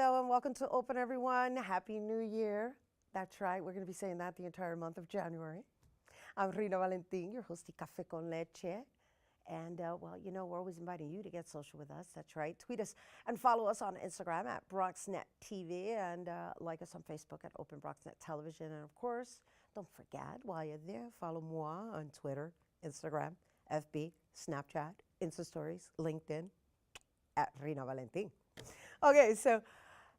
and welcome to Open, everyone. Happy New Year. That's right, we're going to be saying that the entire month of January. I'm Rhina Valentin, your host of Café con Leche. And, well, you know, we're always inviting you to get social with us. That's right. Tweet us and follow us on Instagram at BronxNet TV and like us on Facebook at Open BronxNet Television. And, of course, don't forget, while you're there, follow moi on Twitter, Instagram, FB, Snapchat, Insta Stories, LinkedIn, at Rhina Valentin. Okay, so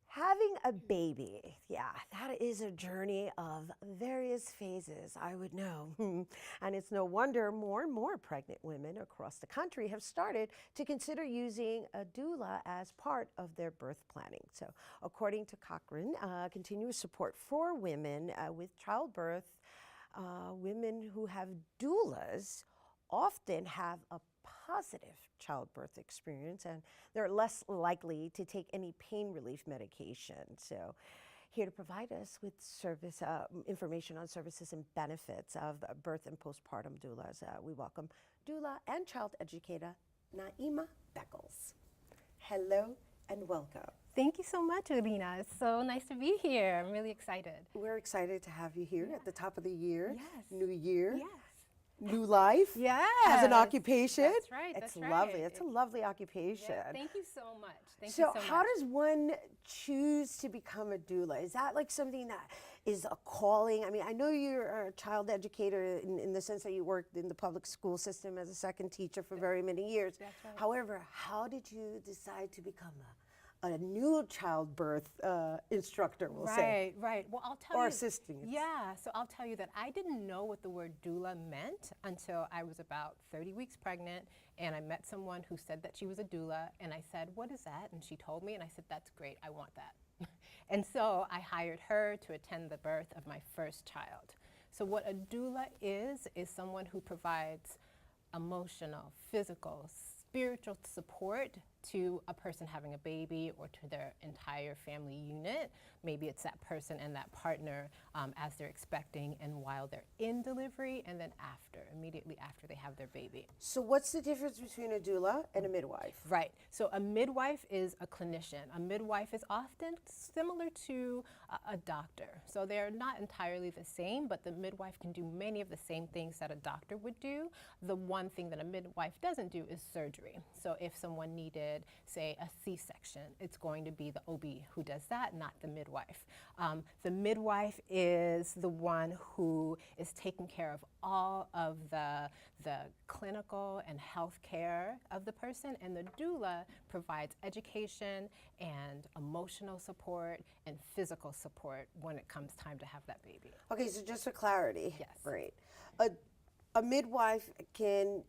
having a baby, yeah, that is a journey of various phases, I would know. And it's no wonder more and more pregnant women across the country have started to consider using a doula as part of their birth planning. So according to Cochrane, continuous support for women with childbirth, women who have doulas often have a positive childbirth experience, and they're less likely to take any pain relief medication. So here to provide us with service information on services and benefits of birth and postpartum doulas, we welcome doula and child educator Naima Beckles. Hello and welcome. Thank you so much, Rhina. It's so nice to be here. I'm really excited. We're excited to have you here at the top of the year. Yes. New year. Yes. New life. Yes. As an occupation. That's right. It's lovely. It's a lovely occupation. Yeah, thank you so much. Thank you so much. How does one choose to become a doula? Is that like something that is a calling? I mean, I know you're a child educator in the sense that you worked in the public school system as a second teacher for very many years. That's right. However, how did you decide to become a new childbirth instructor, we'll say? Right. Well, I'll tell you. Or assisting. Yeah, so I'll tell you that I didn't know what the word doula meant until I was about 30 weeks pregnant, and I met someone who said that she was a doula, and I said, what is that? And she told me, and I said, that's great, I want that. And so I hired her to attend the birth of my first child. So what a doula is someone who provides emotional, physical, spiritual support to a person having a baby or to their entire family unit. Maybe it's that person and that partner as they're expecting and while they're in delivery and then after, immediately after they have their baby. So what's the difference between a doula and a midwife? Right, so a midwife is a clinician. A midwife is often similar to a doctor. So they're not entirely the same, but the midwife can do many of the same things that a doctor would do. The one thing that a midwife doesn't do is surgery. So if someone needed, say, a C-section, it's going to be the OB who does that, not the midwife. The midwife is the one who is taking care of all of the clinical and health care of the person, and the doula provides education and emotional support and physical support when it comes time to have that baby. Okay, so just for clarity. Yes. Great. A midwife can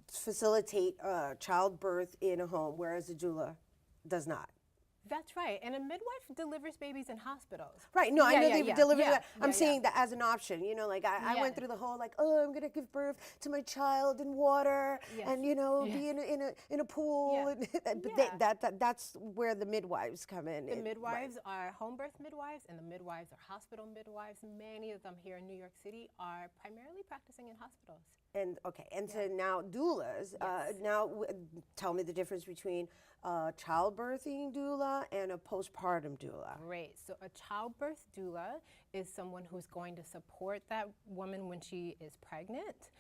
facilitate childbirth in a home, whereas a doula does not. That's right, and a midwife delivers babies in hospitals. Right, no, I know they deliver that. I'm saying yeah. that as an option, you know, like I went through the whole like, oh, I'm gonna give birth to my child in water and, you know, be in a pool. And, but that's where the midwives come in. The midwives are home birth midwives, and the midwives are hospital midwives. Many of them here in New York City are primarily practicing in hospitals. And so now doulas, tell me the difference between a childbirthing doula and a postpartum doula. Great. So a childbirth doula is someone who's going to support that woman when she is pregnant.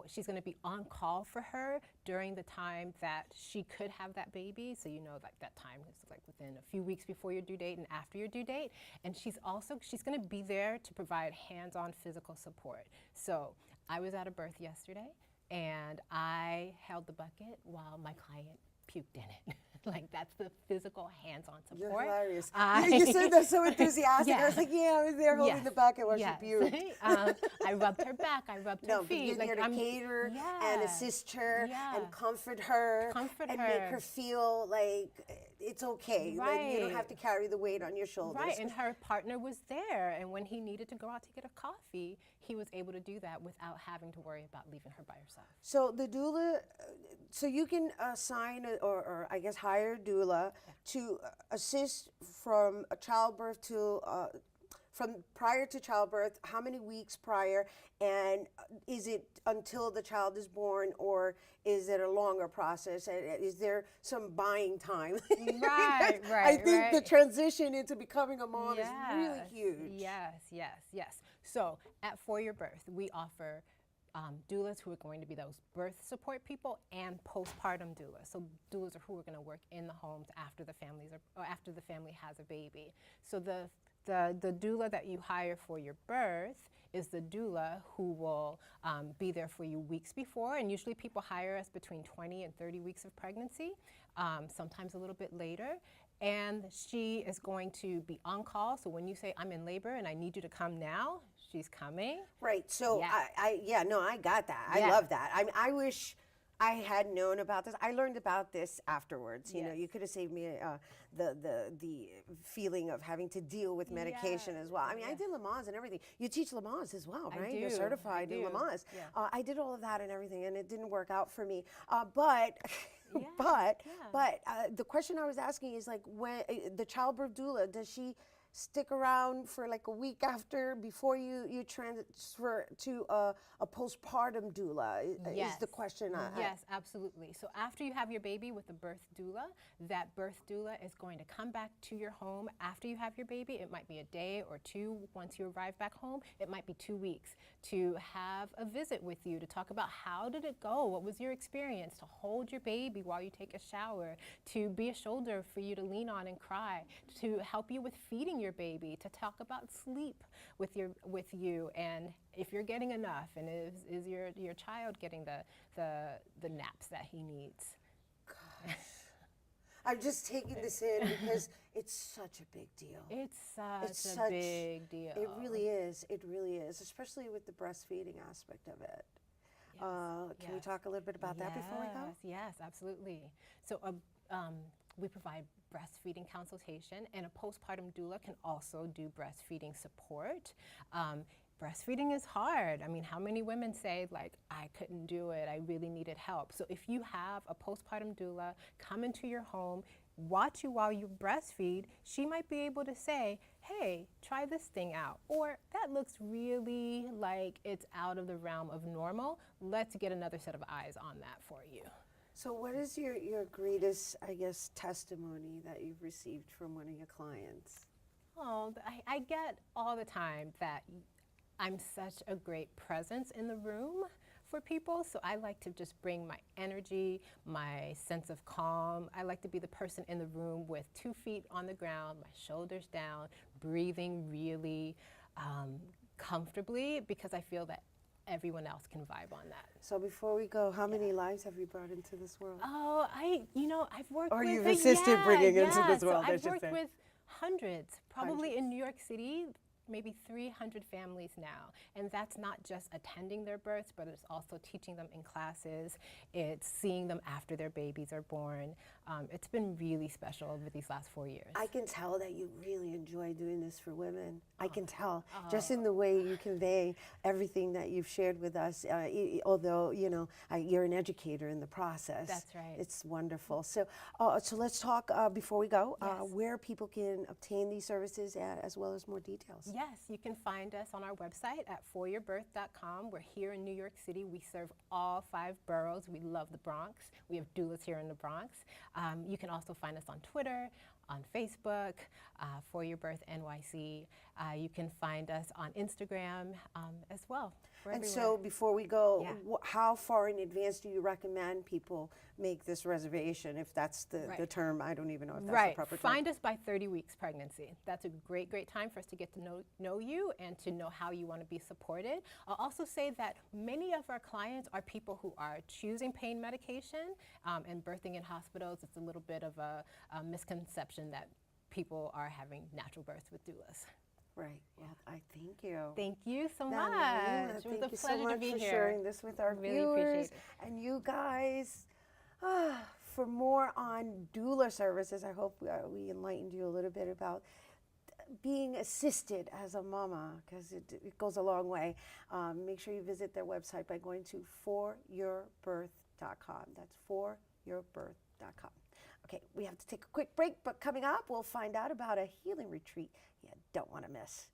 She's going to be on call for her during the time that she could have that baby. So you know, like that time is like within a few weeks before your due date and after your due date. And she's going to be there to provide hands-on physical support. So I was at a birth yesterday, and I held the bucket while my client puked in it. Like, that's the physical hands-on support. You're hilarious. You said that so enthusiastic. I was like, yeah, I was there holding the bucket while she puked. I rubbed her back. I rubbed her feet. But you're there to cater and assist her and comfort her and make her feel like it's okay. Right. Like, you don't have to carry the weight on your shoulders. Right, and her partner was there. And when he needed to go out to get a coffee, he was able to do that without having to worry about leaving her by herself. So the doula, so you can assign or I guess hire a doula to assist from a childbirth to from prior to childbirth, how many weeks prior, and is it until the child is born, or is it a longer process? And is there some buying time? Right, I think the right. transition into becoming a mom is really Yes, huge. yes. So at For Your Birth, we offer doulas who are going to be those birth support people and postpartum doulas. So doulas are who are going to work in the homes after the after the family has a baby. So the doula that you hire for your birth is the doula who will be there for you weeks before, and usually people hire us between 20 and 30 weeks of pregnancy, sometimes a little bit later. And she is going to be on call. So when you say, I'm in labor and I need you to come now, she's coming. Right. So Yeah. I got that. I Yeah. love that. I wish I had known about this. I learned about this afterwards. You know, Yes. you could have saved me the feeling of having to deal with medication as well. I mean, I did Lamaze and everything. You teach Lamaze as well, right? You're do, certified I in do. Lamaze. Yeah. I did all of that and everything, and it didn't work out for me. But Yeah, but the question I was asking is, like, when the childbirth doula, does she stick around for like a week after before you transfer to a postpartum doula? Is the question. Yes, absolutely. So after you have your baby with the birth doula, that birth doula is going to come back to your home after you have your baby. It might be a day or two once you arrive back home. It might be 2 weeks to have a visit with you to talk about how did it go, what was your experience, to hold your baby while you take a shower, to be a shoulder for you to lean on and cry, to help you with feeding your baby, to talk about sleep with you, and if you're getting enough, and is your child getting the naps that he needs. Gosh. I'm just taking this in because it's such a big deal. It's such a big deal. It really is. It really is, especially with the breastfeeding aspect of it. Can we talk a little bit about that before we go? Yes, absolutely. So we provide breastfeeding consultation, and a postpartum doula can also do breastfeeding support. Breastfeeding is hard. I mean, how many women say, like, I couldn't do it, I really needed help? So if you have a postpartum doula come into your home, watch you while you breastfeed, she might be able to say, hey, try this thing out. Or that looks really like it's out of the realm of normal. Let's get another set of eyes on that for you. So what is your greatest, I guess, testimony that you've received from one of your clients? Oh, I get all the time that I'm such a great presence in the room for people, so I like to just bring my energy, my sense of calm. I like to be the person in the room with 2 feet on the ground, my shoulders down, breathing really comfortably, because I feel that everyone else can vibe on that. So before we go, how many lives have you brought into this world? Oh, I've worked or with... you've assisted bringing into this world, so I've worked with hundreds, probably in New York City, maybe 300 families now. And that's not just attending their births, but it's also teaching them in classes. It's seeing them after their babies are born. It's been really special over these last 4 years. I can tell that you really enjoy doing this for women. I can tell just in the way you convey everything that you've shared with us, although, you know, you're an educator in the process. That's right. It's wonderful. So let's talk, before we go, where people can obtain these services as well as more details. Yes, you can find us on our website at foryourbirth.com. We're here in New York City. We serve all 5 boroughs. We love the Bronx. We have doulas here in the Bronx. You can also find us on Twitter, on Facebook, For Your Birth NYC. You can find us on Instagram as well. And so before we go, how far in advance do you recommend people make this reservation, if that's the term? I don't even know if that's the proper term. Find us by 30 weeks pregnancy. That's a great time for us to get to know you and to know how you want to be supported. I'll also say that many of our clients are people who are choosing pain medication, and birthing in hospitals. It's a little bit of a misconception that people are having natural births with doulas. Right. Well, I thank you. Thank you so much. Naima, It was thank a you pleasure so much to be for here. sharing this with our Really viewers appreciate it. and you guys. For more on doula services, I hope we enlightened you a little bit about being assisted as a mama, because it goes a long way. Make sure you visit their website by going to foryourbirth.com. That's foryourbirth.com. Okay, we have to take a quick break, but coming up, we'll find out about a healing retreat you don't want to miss.